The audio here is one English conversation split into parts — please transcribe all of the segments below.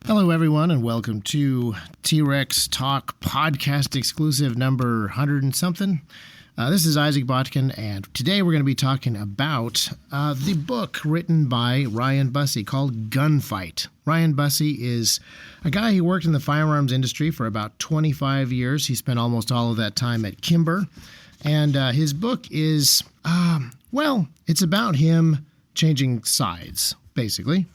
Hello, everyone, and welcome to T-Rex Talk podcast exclusive number 100 and something. This is Isaac Botkin, and today we're going to be talking about the book written by Ryan Busse called Gunfight. Ryan Busse is a guy who worked in the firearms industry for about 25 years. He spent almost all of that time at Kimber, and his book is, it's about him changing sides, basically.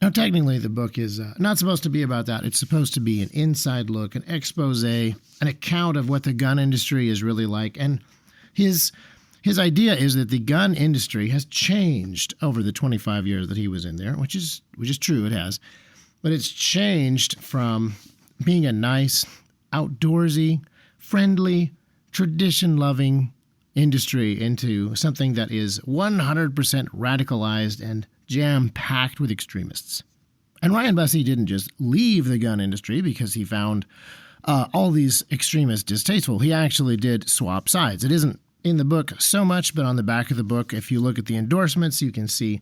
Now, technically, the book is not supposed to be about that. It's supposed to be an inside look, an expose, an account of what the gun industry is really like. And his idea is that the gun industry has changed over the 25 years that he was in there, which is true, it has. But it's changed from being a nice, outdoorsy, friendly, tradition-loving industry into something that is 100% radicalized and jam-packed with extremists. And Ryan Busse didn't just leave the gun industry because he found all these extremists distasteful. He actually did swap sides. It isn't in the book so much, but on the back of the book, if you look at the endorsements, you can see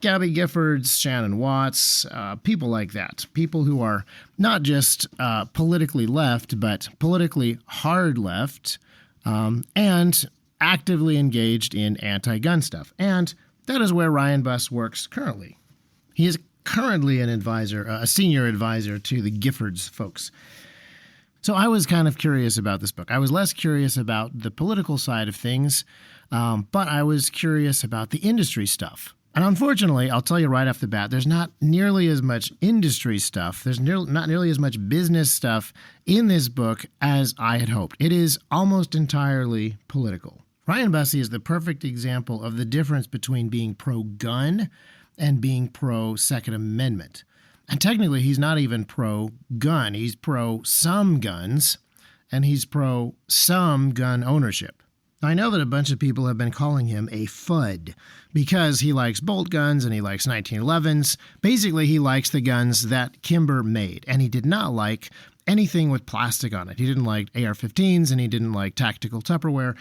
Gabby Giffords, Shannon Watts, people like that. People who are not just politically left, but politically hard left, and actively engaged in anti-gun stuff. And that is where Ryan Busse works currently. He is currently an advisor, a senior advisor to the Giffords folks. So I was kind of curious about this book. I was less curious about the political side of things, but I was curious about the industry stuff. And unfortunately, I'll tell you right off the bat, there's not nearly as much industry stuff. There's not nearly as much business stuff in this book as I had hoped. It is almost entirely political. Ryan Busse is the perfect example of the difference between being pro-gun and being pro-Second Amendment. And technically, he's not even pro-gun. He's pro-some guns, and he's pro-some gun ownership. I know that a bunch of people have been calling him a FUD because he likes bolt guns and he likes 1911s. Basically, he likes the guns that Kimber made, and he did not like anything with plastic on it. He didn't like AR-15s, and he didn't like tactical Tupperware.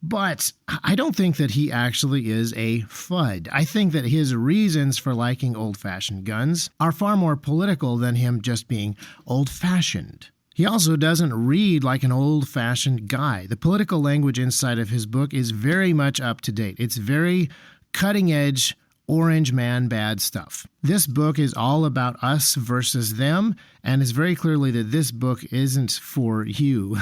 But I don't think that he actually is a FUD. I think that his reasons for liking old-fashioned guns are far more political than him just being old-fashioned. He also doesn't read like an old-fashioned guy. The political language inside of his book is very much up to date. It's very cutting-edge, orange man bad stuff. This book is all about us versus them, and it's very clearly that this book isn't for you.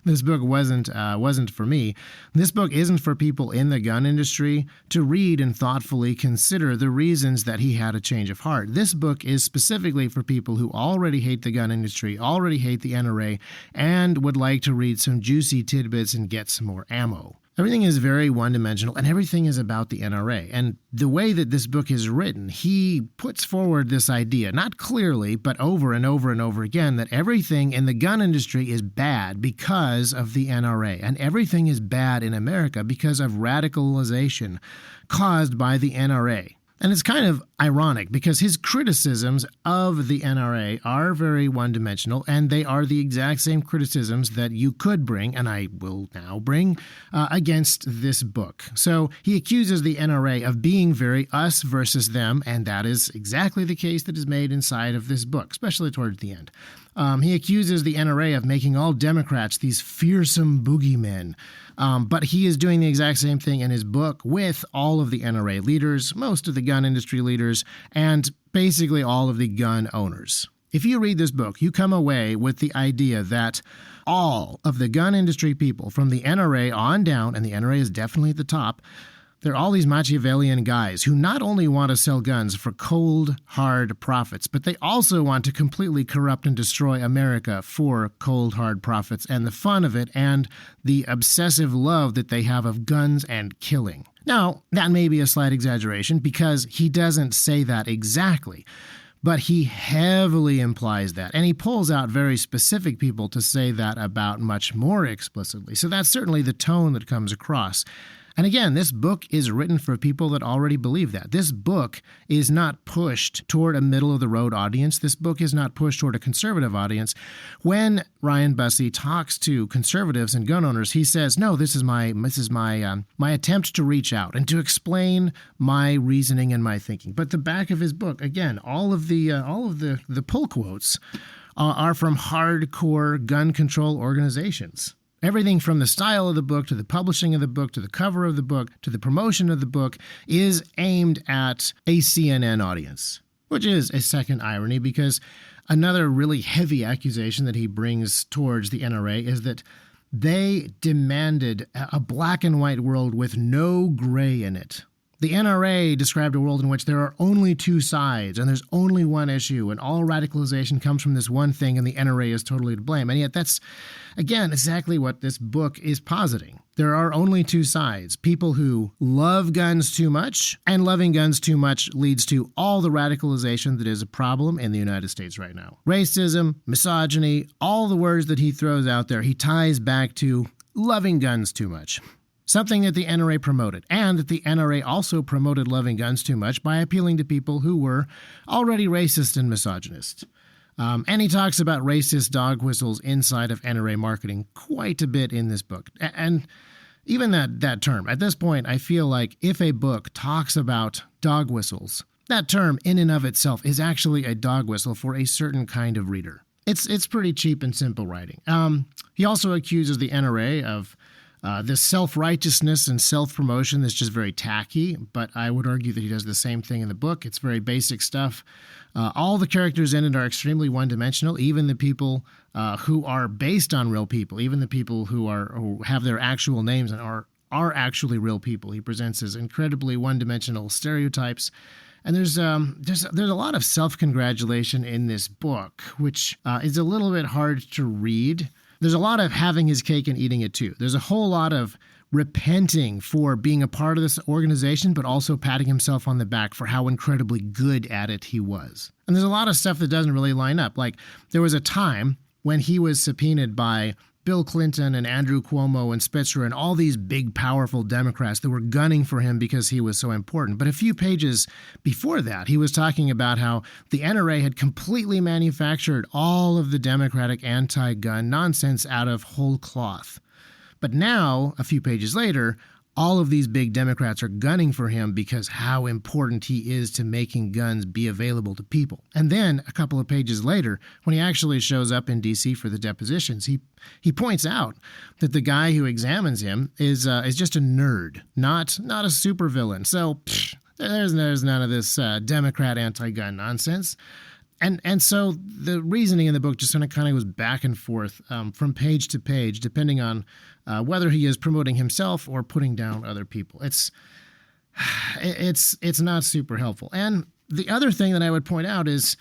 This book wasn't for me. This book isn't for people in the gun industry to read and thoughtfully consider the reasons that he had a change of heart. This book is specifically for people who already hate the gun industry, already hate the NRA, and would like to read some juicy tidbits and get some more ammo. Everything is very one-dimensional, and everything is about the NRA. And the way that this book is written, he puts forward this idea, not clearly, but over and over and over again, that everything in the gun industry is bad because of the NRA. And everything is bad in America because of radicalization caused by the NRA. And it's kind of ironic because his criticisms of the NRA are very one-dimensional, and they are the exact same criticisms that you could bring, and I will now bring, against this book. So he accuses the NRA of being very us versus them, and that is exactly the case that is made inside of this book, especially towards the end. He accuses the NRA of making all Democrats these fearsome boogeymen. But he is doing the exact same thing in his book with all of the NRA leaders, most of the gun industry leaders, and basically all of the gun owners. If you read this book, you come away with the idea that all of the gun industry people from the NRA on down, and the NRA is definitely at the top, they're all these Machiavellian guys who not only want to sell guns for cold, hard profits, but they also want to completely corrupt and destroy America for cold, hard profits and the fun of it and the obsessive love that they have of guns and killing. Now, that may be a slight exaggeration because he doesn't say that exactly, but he heavily implies that, and he pulls out very specific people to say that about much more explicitly. So that's certainly the tone that comes across. And again, this book is written for people that already believe that. This book is not pushed toward a middle-of-the-road audience. This book is not pushed toward a conservative audience. When Ryan Busse talks to conservatives and gun owners, he says, no, this is my attempt to reach out and to explain my reasoning and my thinking. But the back of his book, again, all of the pull quotes are from hardcore gun control organizations. Everything from the style of the book to the publishing of the book to the cover of the book to the promotion of the book is aimed at a CNN audience, which is a second irony because another really heavy accusation that he brings towards the NRA is that they demanded a black and white world with no gray in it. The NRA described a world in which there are only two sides and there's only one issue and all radicalization comes from this one thing and the NRA is totally to blame. And yet that's, again, exactly what this book is positing. There are only two sides, people who love guns too much, and loving guns too much leads to all the radicalization that is a problem in the United States right now. Racism, misogyny, all the words that he throws out there, he ties back to loving guns too much. Something that the NRA promoted, and that the NRA also promoted loving guns too much by appealing to people who were already racist and misogynist. And he talks about racist dog whistles inside of NRA marketing quite a bit in this book. And even that term, at this point, I feel like if a book talks about dog whistles, that term in and of itself is actually a dog whistle for a certain kind of reader. It's pretty cheap and simple writing. He also accuses the NRA of this self-righteousness and self-promotion that's just very tacky, but I would argue that he does the same thing in the book. It's very basic stuff. All the characters in it are extremely one-dimensional, even the people who are based on real people, even the people who have their actual names and are actually real people. He presents as incredibly one-dimensional stereotypes. And there's a lot of self-congratulation in this book, which is a little bit hard to read. There's a lot of having his cake and eating it too. There's a whole lot of repenting for being a part of this organization, but also patting himself on the back for how incredibly good at it he was. And there's a lot of stuff that doesn't really line up. Like there was a time when he was subpoenaed by Bill Clinton and Andrew Cuomo and Spitzer and all these big, powerful Democrats that were gunning for him because he was so important. But a few pages before that, he was talking about how the NRA had completely manufactured all of the Democratic anti-gun nonsense out of whole cloth. But now, a few pages later, all of these big Democrats are gunning for him because how important he is to making guns be available to people. And then a couple of pages later, when he actually shows up in D.C. for the depositions, he points out that the guy who examines him is just a nerd, not a supervillain. So there's none of this Democrat anti-gun nonsense. And so the reasoning in the book just kind of goes back and forth from page to page, depending on whether he is promoting himself or putting down other people. It's not super helpful. And the other thing that I would point out is,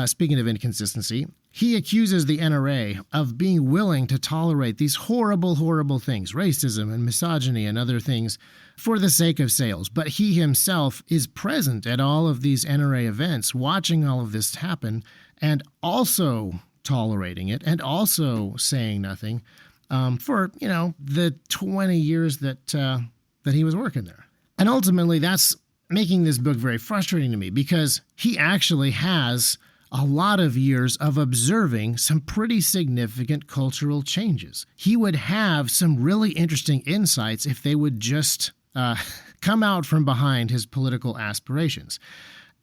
speaking of inconsistency, he accuses the NRA of being willing to tolerate these horrible, horrible things, racism and misogyny and other things, for the sake of sales. But he himself is present at all of these NRA events, watching all of this happen, and also tolerating it, and also saying nothing for, the 20 years that he was working there. And ultimately, that's making this book very frustrating to me because he actually has a lot of years of observing some pretty significant cultural changes. He would have some really interesting insights if they would just come out from behind his political aspirations.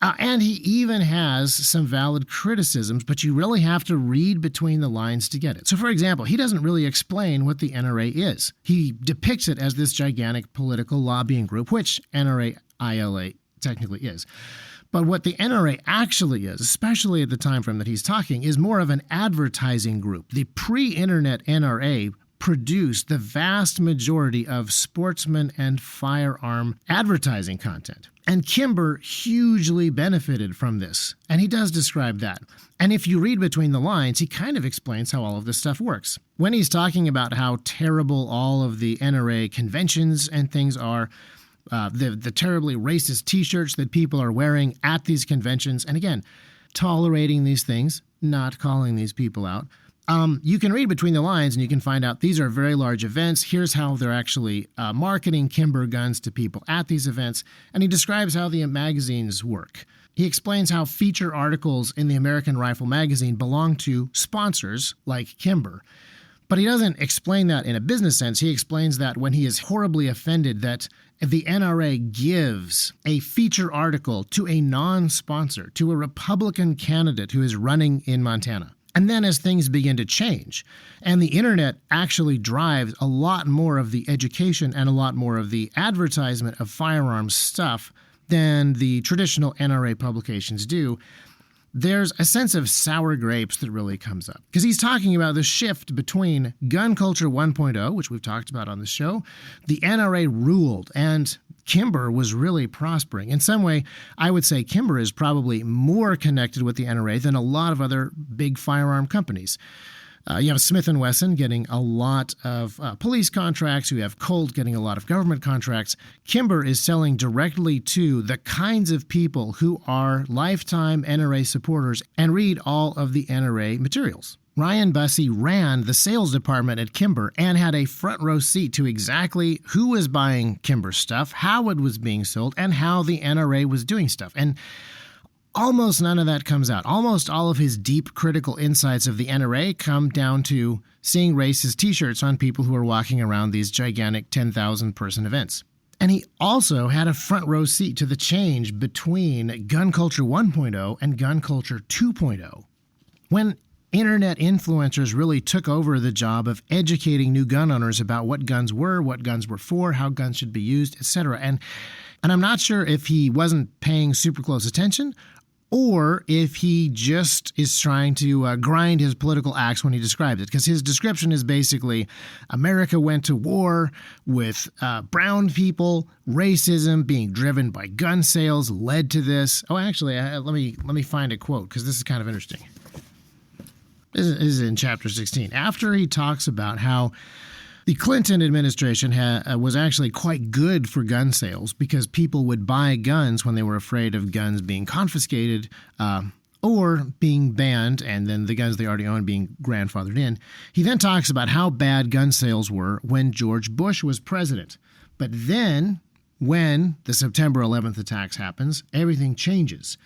And he even has some valid criticisms, but you really have to read between the lines to get it. So, for example, he doesn't really explain what the NRA is. He depicts it as this gigantic political lobbying group, which NRA-ILA technically is. But what the NRA actually is, especially at the time frame that he's talking, is more of an advertising group. The pre-internet NRA produced the vast majority of sportsman and firearm advertising content. And Kimber hugely benefited from this, and he does describe that. And if you read between the lines, he kind of explains how all of this stuff works. When he's talking about how terrible all of the NRA conventions and things are, the terribly racist T-shirts that people are wearing at these conventions, and again, tolerating these things, not calling these people out, You can read between the lines and you can find out these are very large events. Here's how they're actually marketing Kimber guns to people at these events. And he describes how the magazines work. He explains how feature articles in the American Rifle magazine belong to sponsors like Kimber. But he doesn't explain that in a business sense. He explains that when he is horribly offended that the NRA gives a feature article to a non-sponsor, to a Republican candidate who is running in Montana. And then as things begin to change, and the internet actually drives a lot more of the education and a lot more of the advertisement of firearms stuff than the traditional NRA publications do, there's a sense of sour grapes that really comes up. Because he's talking about the shift between gun culture 1.0, which we've talked about on the show. The NRA ruled, and Kimber was really prospering. In some way, I would say Kimber is probably more connected with the NRA than a lot of other big firearm companies. You have Smith & Wesson getting a lot of police contracts. You have Colt getting a lot of government contracts. Kimber is selling directly to the kinds of people who are lifetime NRA supporters and read all of the NRA materials. Ryan Busse ran the sales department at Kimber and had a front row seat to exactly who was buying Kimber stuff, how it was being sold, and how the NRA was doing stuff. And almost none of that comes out. Almost all of his deep critical insights of the NRA come down to seeing racist t-shirts on people who are walking around these gigantic 10,000 person events. And he also had a front row seat to the change between gun culture 1.0 and gun culture 2.0. When internet influencers really took over the job of educating new gun owners about what guns were for, how guns should be used, etc. And I'm not sure if he wasn't paying super close attention or if he just is trying to grind his political axe when he describes it. Because his description is basically America went to war with brown people, racism being driven by gun sales led to this. Oh, actually, let me find a quote because this is kind of interesting. This is in chapter 16. After he talks about how the Clinton administration was actually quite good for gun sales because people would buy guns when they were afraid of guns being confiscated or being banned, and then the guns they already owned being grandfathered in. He then talks about how bad gun sales were when George Bush was president. But then, when the September 11th attacks happens, everything changes.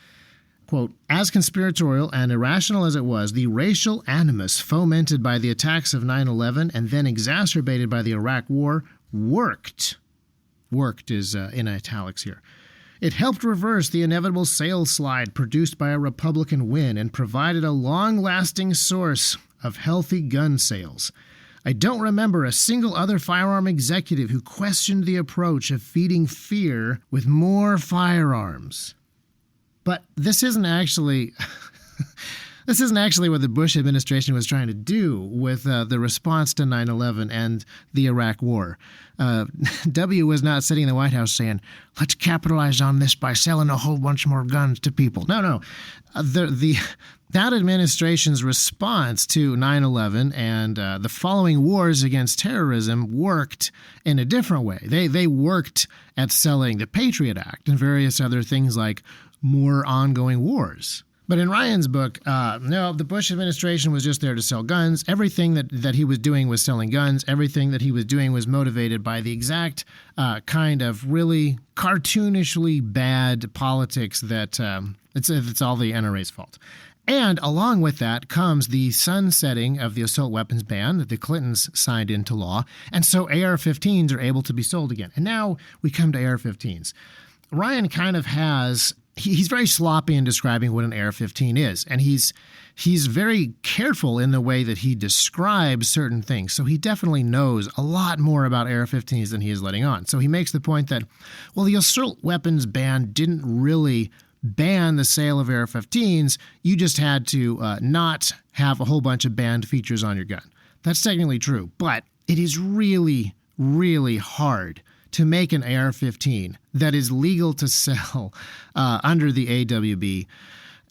Quote, as conspiratorial and irrational as it was, the racial animus fomented by the attacks of 9/11 and then exacerbated by the Iraq War worked. Worked is in italics here. It helped reverse the inevitable sales slide produced by a Republican win and provided a long-lasting source of healthy gun sales. I don't remember a single other firearm executive who questioned the approach of feeding fear with more firearms. But this isn't actually what the Bush administration was trying to do with the response to 9/11 and the Iraq War. W was not sitting in the White House saying, let's capitalize on this by selling a whole bunch more guns to people. No. That administration's response to 9/11 and the following wars against terrorism worked in a different way. They worked at selling the Patriot Act and various other things like more ongoing wars. But in Ryan's book, no, the Bush administration was just there to sell guns. Everything that he was doing was selling guns. Everything that he was doing was motivated by the exact kind of really cartoonishly bad politics that it's all the NRA's fault. And along with that comes the sunsetting of the assault weapons ban that the Clintons signed into law. And so AR-15s are able to be sold again. And now we come to AR-15s. Ryan kind of has... He's very sloppy in describing what an AR-15 is, and he's very careful in the way that he describes certain things. So he definitely knows a lot more about AR-15s than he is letting on. So he makes the point that, well, the assault weapons ban didn't really ban the sale of AR-15s. You just had to not have a whole bunch of banned features on your gun. That's technically true, but it is really, really hard to make an AR-15 that is legal to sell under the AWB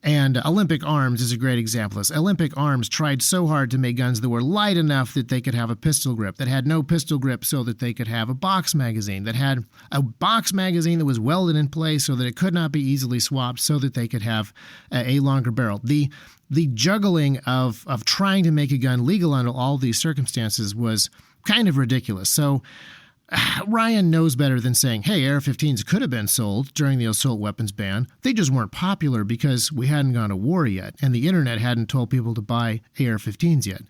And Olympic Arms is a great example of this. Olympic Arms tried so hard to make guns that were light enough that they could have a pistol grip, that had no pistol grip so that they could have a box magazine, that had a box magazine that was welded in place so that it could not be easily swapped so that they could have a longer barrel. The juggling of trying to make a gun legal under all these circumstances was kind of ridiculous. So Ryan knows better than saying, hey, AR-15s could have been sold during the assault weapons ban. They just weren't popular because we hadn't gone to war yet, and the internet hadn't told people to buy AR-15s yet.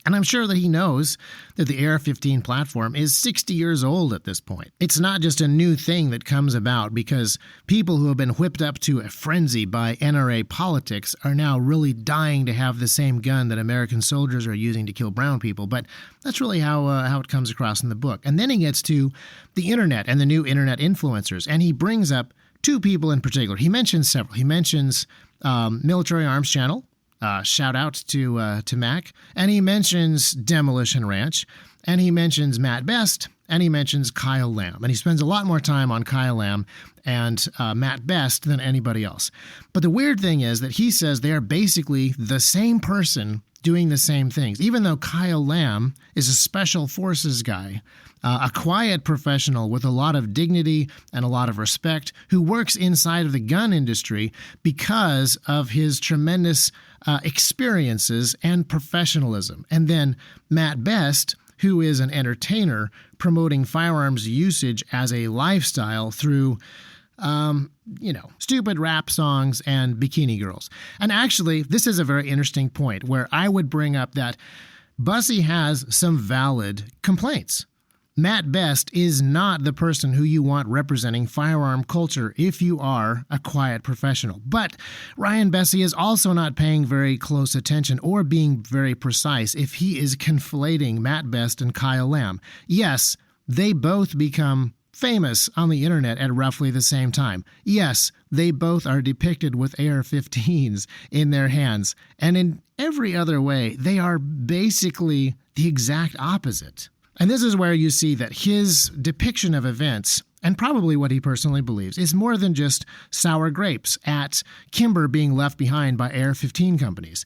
And I'm sure that he knows that the AR-15 platform is 60 years old at this point. It's not just a new thing that comes about because people who have been whipped up to a frenzy by NRA politics are now really dying to have the same gun that American soldiers are using to kill brown people. But that's really how it comes across in the book. And then he gets to the internet and the new internet influencers, and he brings up two people in particular. He mentions several. He mentions Military Arms Channel. Shout out to Mac. And he mentions Demolition Ranch. And he mentions Matt Best. And he mentions Kyle Lamb. And he spends a lot more time on Kyle Lamb and Matt Best than anybody else. But the weird thing is that he says they are basically the same person doing the same things. Even though Kyle Lamb is a special forces guy, a quiet professional with a lot of dignity and a lot of respect who works inside of the gun industry because of his tremendous experiences and professionalism. And then Matt Best, who is an entertainer promoting firearms usage as a lifestyle through stupid rap songs and bikini girls. And actually, this is a very interesting point where I would bring up that Busse has some valid complaints. Matt Best is not the person who you want representing firearm culture if you are a quiet professional. But Ryan Busse is also not paying very close attention or being very precise if he is conflating Matt Best and Kyle Lamb. Yes, they both become famous on the internet at roughly the same time. Yes, they both are depicted with AR-15s in their hands. And in every other way, they are basically the exact opposite. And this is where you see that his depiction of events, and probably what he personally believes, is more than just sour grapes at Kimber being left behind by AR-15 companies.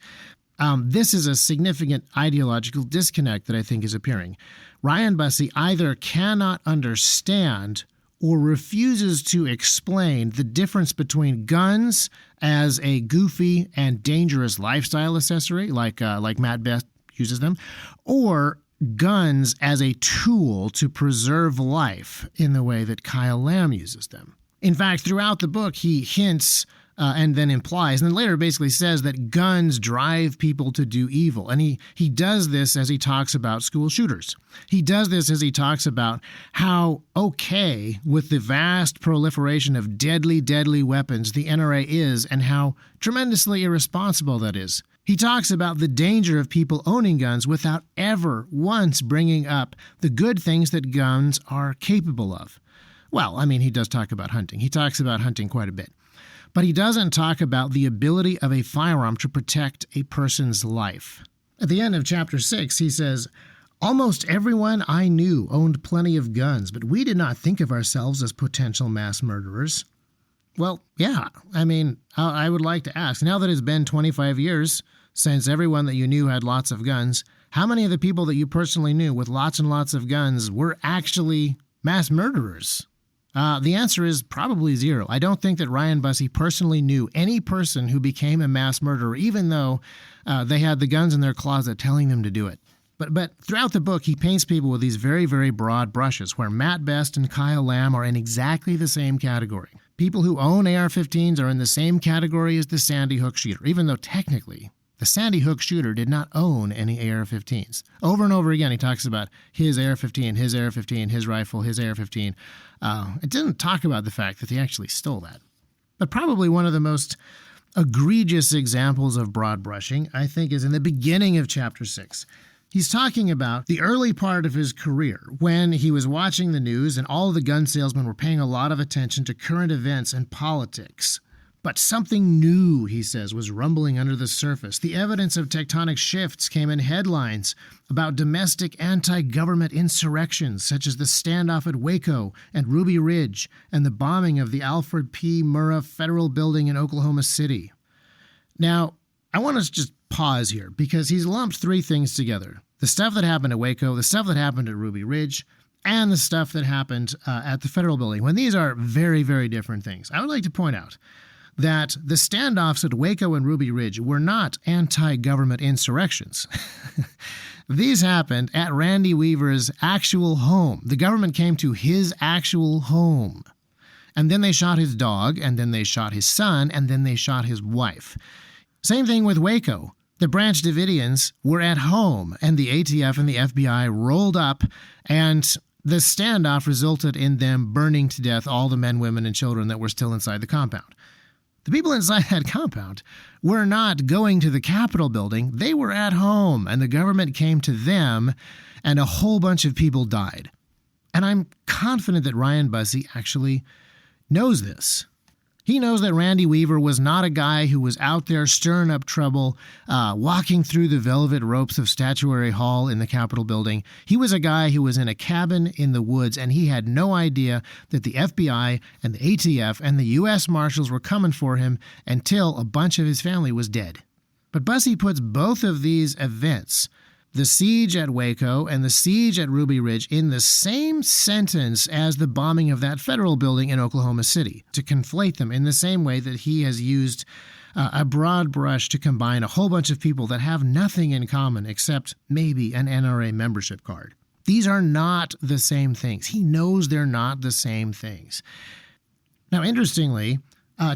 This is a significant ideological disconnect that I think is appearing. Ryan Busse either cannot understand or refuses to explain the difference between guns as a goofy and dangerous lifestyle accessory, like Matt Best uses them, or guns as a tool to preserve life in the way that Kyle Lamb uses them. In fact, throughout the book, he hints and then implies, and then later basically says that guns drive people to do evil. And he does this as he talks about school shooters. He does this as he talks about how okay with the vast proliferation of deadly, deadly weapons the NRA is and how tremendously irresponsible that is. He talks about the danger of people owning guns without ever once bringing up the good things that guns are capable of. Well, I mean, he does talk about hunting. He talks about hunting quite a bit. But he doesn't talk about the ability of a firearm to protect a person's life. At the end of chapter 6, he says, "Almost everyone I knew owned plenty of guns, but we did not think of ourselves as potential mass murderers." Well, yeah, I mean, I would like to ask, now that it's been 25 years since everyone that you knew had lots of guns, how many of the people that you personally knew with lots and lots of guns were actually mass murderers? The answer is probably zero. I don't think that Ryan Busse personally knew any person who became a mass murderer, even though they had the guns in their closet telling them to do it. But throughout the book, he paints people with these very, very broad brushes, where Matt Best and Kyle Lamb are in exactly the same category. People who own AR-15s are in the same category as the Sandy Hook shooter, even though technically the Sandy Hook shooter did not own any AR-15s. Over and over again, he talks about his AR-15, his AR-15, his rifle, his AR-15. It didn't talk about the fact that he actually stole that. But probably one of the most egregious examples of broad brushing, I think, is in the beginning of chapter 6. He's talking about the early part of his career when he was watching the news and all of the gun salesmen were paying a lot of attention to current events and politics. But something new, he says, was rumbling under the surface. The evidence of tectonic shifts came in headlines about domestic anti-government insurrections, such as the standoff at Waco and Ruby Ridge and the bombing of the Alfred P. Murrah Federal Building in Oklahoma City. Now, I want to just pause here because he's lumped three things together. The stuff that happened at Waco, the stuff that happened at Ruby Ridge, and the stuff that happened at the federal building, when these are very, very different things. I would like to point out that the standoffs at Waco and Ruby Ridge were not anti-government insurrections. These happened at Randy Weaver's actual home. The government came to his actual home. And then they shot his dog, and then they shot his son, and then they shot his wife. Same thing with Waco. The Branch Davidians were at home, and the ATF and the FBI rolled up, and the standoff resulted in them burning to death all the men, women, and children that were still inside the compound. The people inside that compound were not going to the Capitol building. They were at home, and the government came to them, and a whole bunch of people died. And I'm confident that Ryan Busse actually knows this. He knows that Randy Weaver was not a guy who was out there stirring up trouble, walking through the velvet ropes of Statuary Hall in the Capitol building. He was a guy who was in a cabin in the woods, and he had no idea that the FBI and the ATF and the U.S. Marshals were coming for him until a bunch of his family was dead. But Busse puts both of these events, the siege at Waco and the siege at Ruby Ridge, in the same sentence as the bombing of that federal building in Oklahoma City, to conflate them in the same way that he has used a broad brush to combine a whole bunch of people that have nothing in common except maybe an NRA membership card. These are not the same things. He knows they're not the same things. Now, interestingly,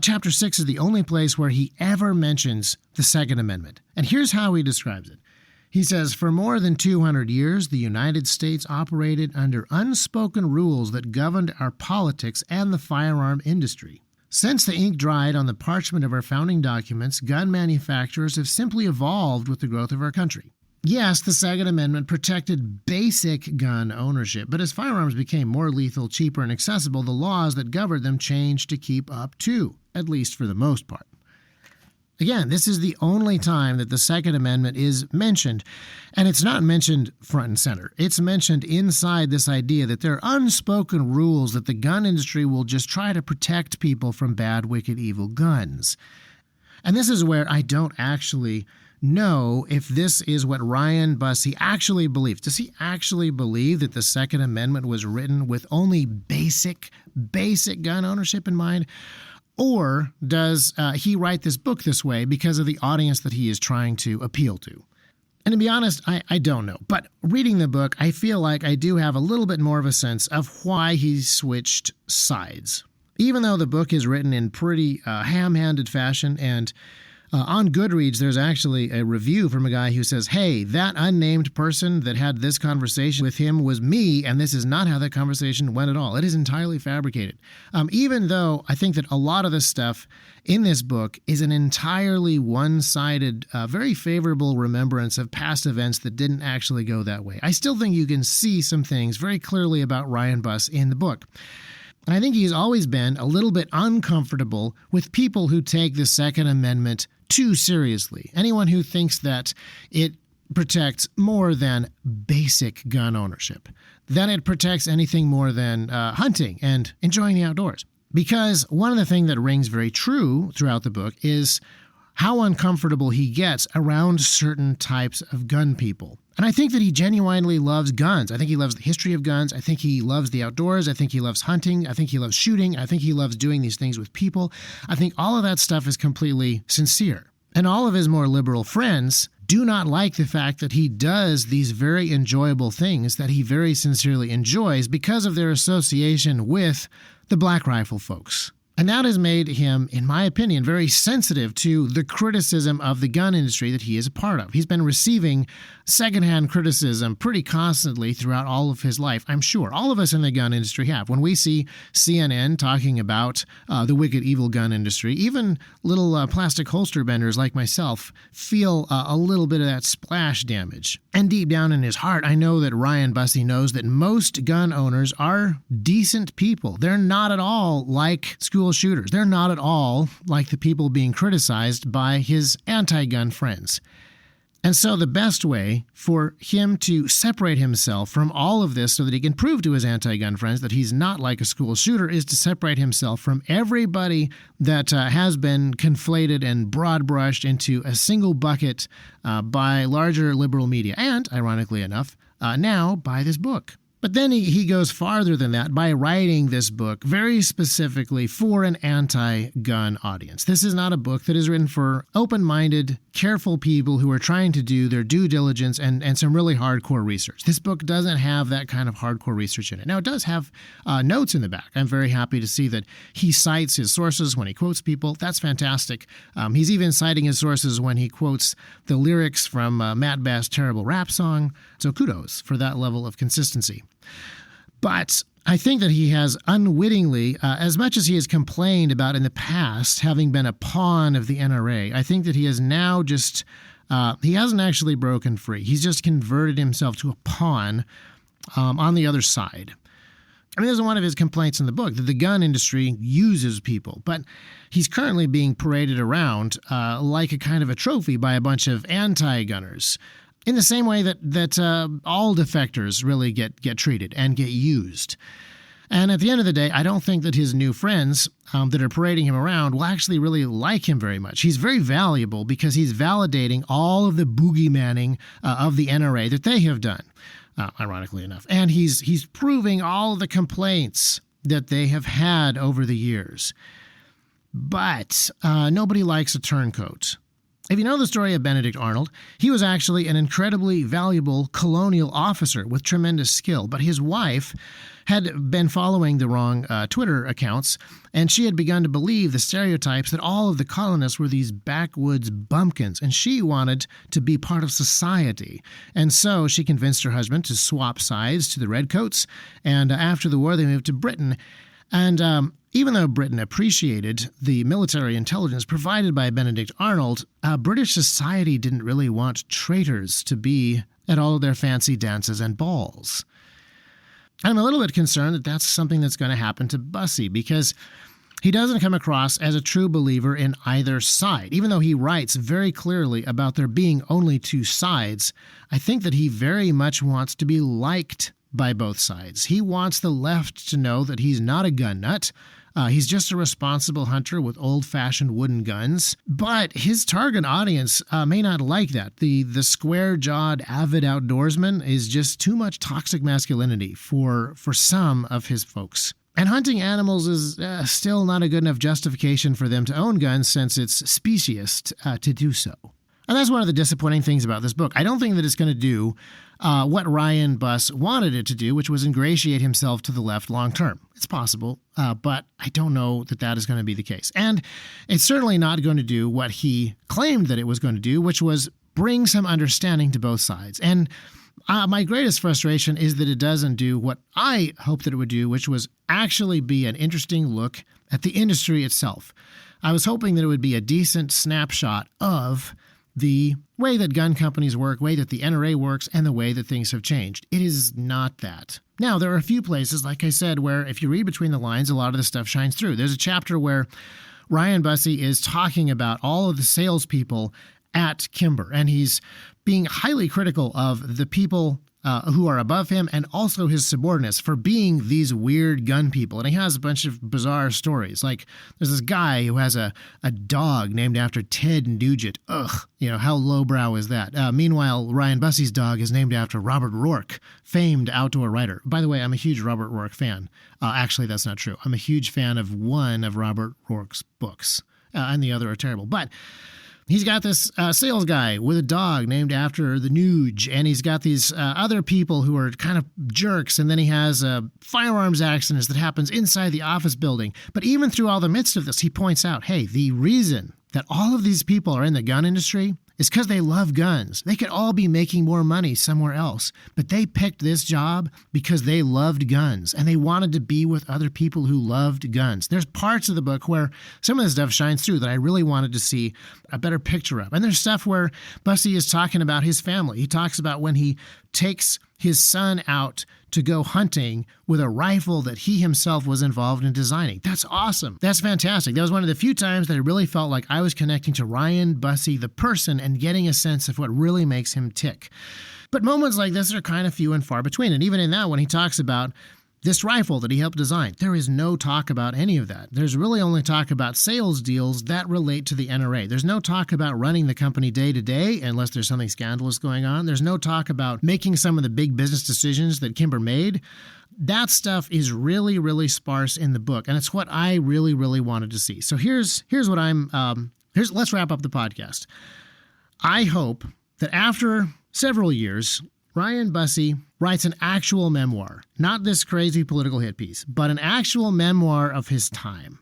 Chapter 6 is the only place where he ever mentions the Second Amendment. And here's how he describes it. He says, for more than 200 years, the United States operated under unspoken rules that governed our politics and the firearm industry. Since the ink dried on the parchment of our founding documents, gun manufacturers have simply evolved with the growth of our country. Yes, the Second Amendment protected basic gun ownership, but as firearms became more lethal, cheaper, and accessible, the laws that governed them changed to keep up too, at least for the most part. Again, this is the only time that the Second Amendment is mentioned, and it's not mentioned front and center. It's mentioned inside this idea that there are unspoken rules that the gun industry will just try to protect people from bad, wicked, evil guns. And this is where I don't actually know if this is what Ryan Busse actually believes. Does he actually believe that the Second Amendment was written with only basic gun ownership in mind? Or does he write this book this way because of the audience that he is trying to appeal to? And to be honest, I don't know. But reading the book, I feel like I do have a little bit more of a sense of why he switched sides. Even though the book is written in pretty ham-handed fashion, and on Goodreads, there's actually a review from a guy who says, hey, that unnamed person that had this conversation with him was me, and this is not how that conversation went at all. It is entirely fabricated. Even though I think that a lot of the stuff in this book is an entirely one-sided, very favorable remembrance of past events that didn't actually go that way. I still think you can see some things very clearly about Ryan Busse in the book. And I think he's always been a little bit uncomfortable with people who take the Second Amendment too seriously. Anyone who thinks that it protects more than basic gun ownership, that it protects anything more than hunting and enjoying the outdoors. Because one of the things that rings very true throughout the book is how uncomfortable he gets around certain types of gun people. And I think that he genuinely loves guns. I think he loves the history of guns. I think he loves the outdoors. I think he loves hunting. I think he loves shooting. I think he loves doing these things with people. I think all of that stuff is completely sincere. And all of his more liberal friends do not like the fact that he does these very enjoyable things that he very sincerely enjoys because of their association with the Black Rifle folks. And that has made him, in my opinion, very sensitive to the criticism of the gun industry that he is a part of. He's been receiving secondhand criticism pretty constantly throughout all of his life, I'm sure. All of us in the gun industry have. When we see CNN talking about the wicked, evil gun industry, even little plastic holster benders like myself feel a little bit of that splash damage. And deep down in his heart, I know that Ryan Busse knows that most gun owners are decent people. They're not at all like school shooters. They're not at all like the people being criticized by his anti-gun friends. And so the best way for him to separate himself from all of this so that he can prove to his anti-gun friends that he's not like a school shooter is to separate himself from everybody that has been conflated and broad-brushed into a single bucket by larger liberal media and, ironically enough, now by this book. But then he goes farther than that by writing this book very specifically for an anti-gun audience. This is not a book that is written for open-minded, careful people who are trying to do their due diligence and some really hardcore research. This book doesn't have that kind of hardcore research in it. Now, it does have notes in the back. I'm very happy to see that he cites his sources when he quotes people. That's fantastic. He's even citing his sources when he quotes the lyrics from Matt Bass' terrible rap song. So kudos for that level of consistency. But I think that he has unwittingly, as much as he has complained about in the past having been a pawn of the NRA, I think that he has now just, he hasn't actually broken free. He's just converted himself to a pawn on the other side. I mean, this is one of his complaints in the book, that the gun industry uses people. But he's currently being paraded around like a kind of a trophy by a bunch of anti-gunners. In the same way that all defectors really get treated and get used. And at the end of the day, I don't think that his new friends that are parading him around will actually really like him very much. He's very valuable because he's validating all of the boogeymanning of the NRA that they have done, ironically enough. And he's proving all of the complaints that they have had over the years. But nobody likes a turncoat. If you know the story of Benedict Arnold, he was actually an incredibly valuable colonial officer with tremendous skill, but his wife had been following the wrong Twitter accounts, and she had begun to believe the stereotypes that all of the colonists were these backwoods bumpkins, and she wanted to be part of society. And so she convinced her husband to swap sides to the redcoats, and after the war they moved to Britain. And even though Britain appreciated the military intelligence provided by Benedict Arnold, British society didn't really want traitors to be at all of their fancy dances and balls. I'm a little bit concerned that that's something that's going to happen to Busse because he doesn't come across as a true believer in either side. Even though he writes very clearly about there being only two sides, I think that he very much wants to be liked by both sides. He wants the left to know that he's not a gun nut. He's just a responsible hunter with old-fashioned wooden guns. But his target audience may not like that. The square-jawed, avid outdoorsman is just too much toxic masculinity for some of his folks. And hunting animals is still not a good enough justification for them to own guns since it's speciest to do so. And that's one of the disappointing things about this book. I don't think that it's going to do what Ryan Busse wanted it to do, which was ingratiate himself to the left long term. It's possible, but I don't know that that is going to be the case. And it's certainly not going to do what he claimed that it was going to do, which was bring some understanding to both sides. And my greatest frustration is that it doesn't do what I hoped that it would do, which was actually be an interesting look at the industry itself. I was hoping that it would be a decent snapshot of the way that gun companies work, way that the NRA works, and the way that things have changed. It is not that. Now, there are a few places, like I said, where if you read between the lines, a lot of the stuff shines through. There's a chapter where Ryan Busse is talking about all of the salespeople at Kimber, and he's being highly critical of the people who are above him and also his subordinates for being these weird gun people. And he has a bunch of bizarre stories. Like there's this guy who has a dog named after Ted Nugent. Ugh, how lowbrow is that? Meanwhile, Ryan Busse's dog is named after Robert Rourke, famed outdoor writer. By the way, I'm a huge Robert Rourke fan. Actually, that's not true. I'm a huge fan of one of Robert Rourke's books, and the other are terrible. But he's got this sales guy with a dog named after the Nuge, and he's got these other people who are kind of jerks, and then he has firearms accidents that happens inside the office building. But even through all the midst of this, he points out, hey, the reason that all of these people are in the gun industry is because they love guns. They could all be making more money somewhere else, but they picked this job because they loved guns, and they wanted to be with other people who loved guns. There's parts of the book where some of this stuff shines through that I really wanted to see a better picture of. And there's stuff where Busse is talking about his family. He talks about when he takes his son out to go hunting with a rifle that he himself was involved in designing. That's awesome. That's fantastic. That was one of the few times that I really felt like I was connecting to Ryan Busse, the person, and getting a sense of what really makes him tick. But moments like this are kind of few and far between. And even in that, when he talks about this rifle that he helped design, there is no talk about any of that. There's really only talk about sales deals that relate to the NRA. There's no talk about running the company day to day unless there's something scandalous going on. There's no talk about making some of the big business decisions that Kimber made. That stuff is really, really sparse in the book, and it's what I really, really wanted to see. So here's what let's wrap up the podcast. I hope that after several years, Ryan Busse writes an actual memoir, not this crazy political hit piece, but an actual memoir of his time.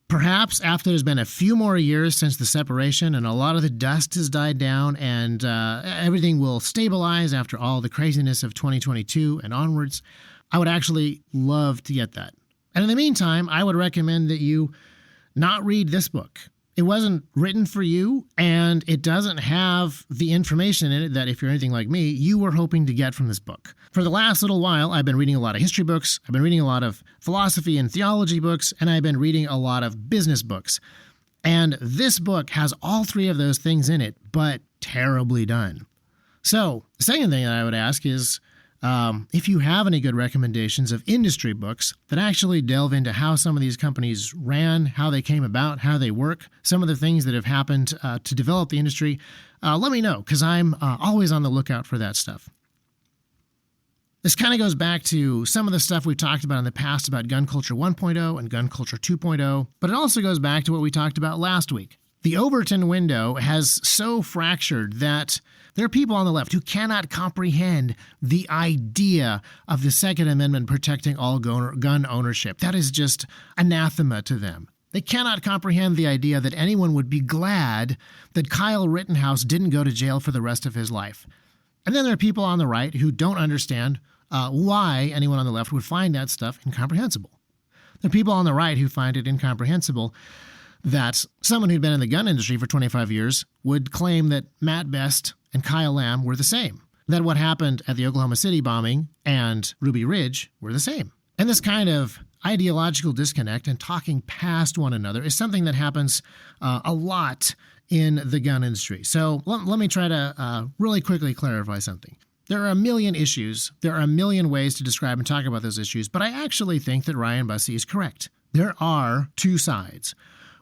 Perhaps after there's been a few more years since the separation and a lot of the dust has died down and everything will stabilize after all the craziness of 2022 and onwards, I would actually love to get that. And in the meantime, I would recommend that you not read this book. It wasn't written for you, and it doesn't have the information in it that, if you're anything like me, you were hoping to get from this book. For the last little while, I've been reading a lot of history books, I've been reading a lot of philosophy and theology books, and I've been reading a lot of business books. And this book has all three of those things in it, but terribly done. So, the second thing that I would ask is, if you have any good recommendations of industry books that actually delve into how some of these companies ran, how they came about, how they work, some of the things that have happened to develop the industry, let me know, because I'm always on the lookout for that stuff. This kind of goes back to some of the stuff we've talked about in the past about gun culture 1.0 and gun culture 2.0, but it also goes back to what we talked about last week. The Overton window has so fractured that there are people on the left who cannot comprehend the idea of the Second Amendment protecting all gun ownership. That is just anathema to them. They cannot comprehend the idea that anyone would be glad that Kyle Rittenhouse didn't go to jail for the rest of his life. And then there are people on the right who don't understand why anyone on the left would find that stuff incomprehensible. There are people on the right who find it incomprehensible that someone who'd been in the gun industry for 25 years would claim that Matt Best and Kyle Lamb were the same, that what happened at the Oklahoma City bombing and Ruby Ridge were the same. And this kind of ideological disconnect and talking past one another is something that happens a lot in the gun industry. So let me try to really quickly clarify something. There are a million issues. There are a million ways to describe and talk about those issues, but I actually think that Ryan Busse is correct. There are two sides.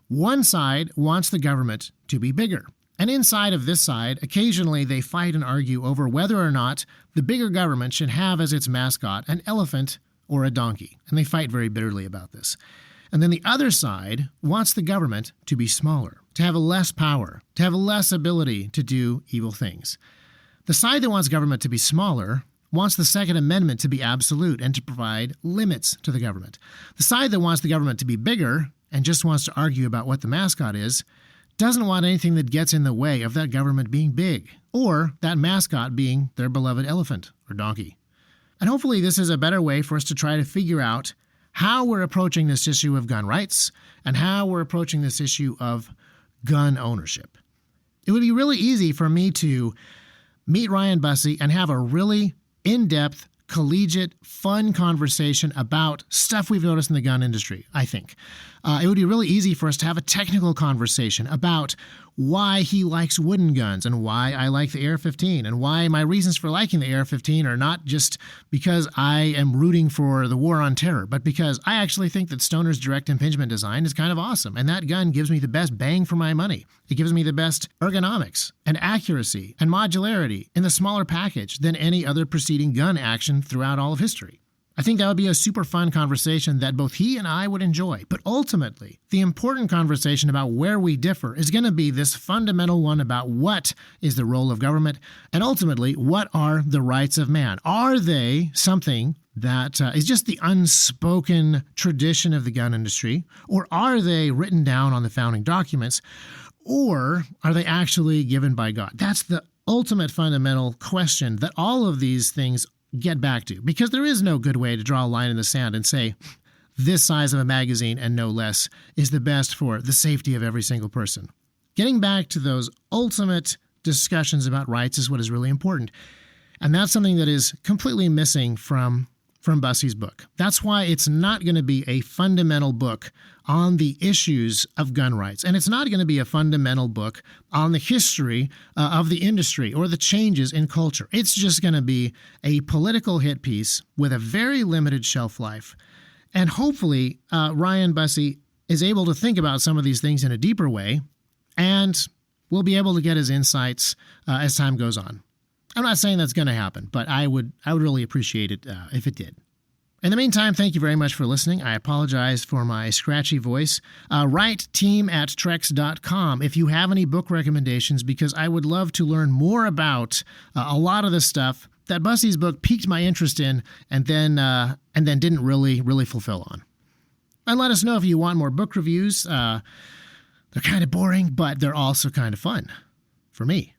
One side wants the government to be bigger. And inside of this side, occasionally they fight and argue over whether or not the bigger government should have as its mascot an elephant or a donkey. And they fight very bitterly about this. And then the other side wants the government to be smaller, to have less power, to have less ability to do evil things. The side that wants government to be smaller wants the Second Amendment to be absolute and to provide limits to the government. The side that wants the government to be bigger and just wants to argue about what the mascot is doesn't want anything that gets in the way of that government being big, or that mascot being their beloved elephant or donkey. And hopefully this is a better way for us to try to figure out how we're approaching this issue of gun rights and how we're approaching this issue of gun ownership. It would be really easy for me to meet Ryan Busse and have a really in-depth, collegiate, fun conversation about stuff we've noticed in the gun industry, I think. It would be really easy for us to have a technical conversation about why he likes wooden guns and why I like the AR-15 and why my reasons for liking the AR-15 are not just because I am rooting for the war on terror, but because I actually think that Stoner's direct impingement design is kind of awesome, and that gun gives me the best bang for my money. It gives me the best ergonomics and accuracy and modularity in the smaller package than any other preceding gun action throughout all of history. I think that would be a super fun conversation that both he and I would enjoy. But ultimately, the important conversation about where we differ is going to be this fundamental one about what is the role of government and ultimately what are the rights of man. Are they something that is just the unspoken tradition of the gun industry, or are they written down on the founding documents, or are they actually given by God? That's the ultimate fundamental question that all of these things get back to, because there is no good way to draw a line in the sand and say this size of a magazine and no less is the best for the safety of every single person. Getting back to those ultimate discussions about rights is what is really important. And that's something that is completely missing from Busse's book. That's why it's not going to be a fundamental book on the issues of gun rights. And it's not going to be a fundamental book on the history of the industry or the changes in culture. It's just going to be a political hit piece with a very limited shelf life. And hopefully, Ryan Busse is able to think about some of these things in a deeper way, and we'll be able to get his insights as time goes on. I'm not saying that's going to happen, but I would really appreciate it if it did. In the meantime, thank you very much for listening. I apologize for my scratchy voice. Write team@trex.com if you have any book recommendations, because I would love to learn more about a lot of the stuff that Busse's book piqued my interest in and then didn't really fulfill on. And let us know if you want more book reviews. They're kind of boring, but they're also kind of fun for me.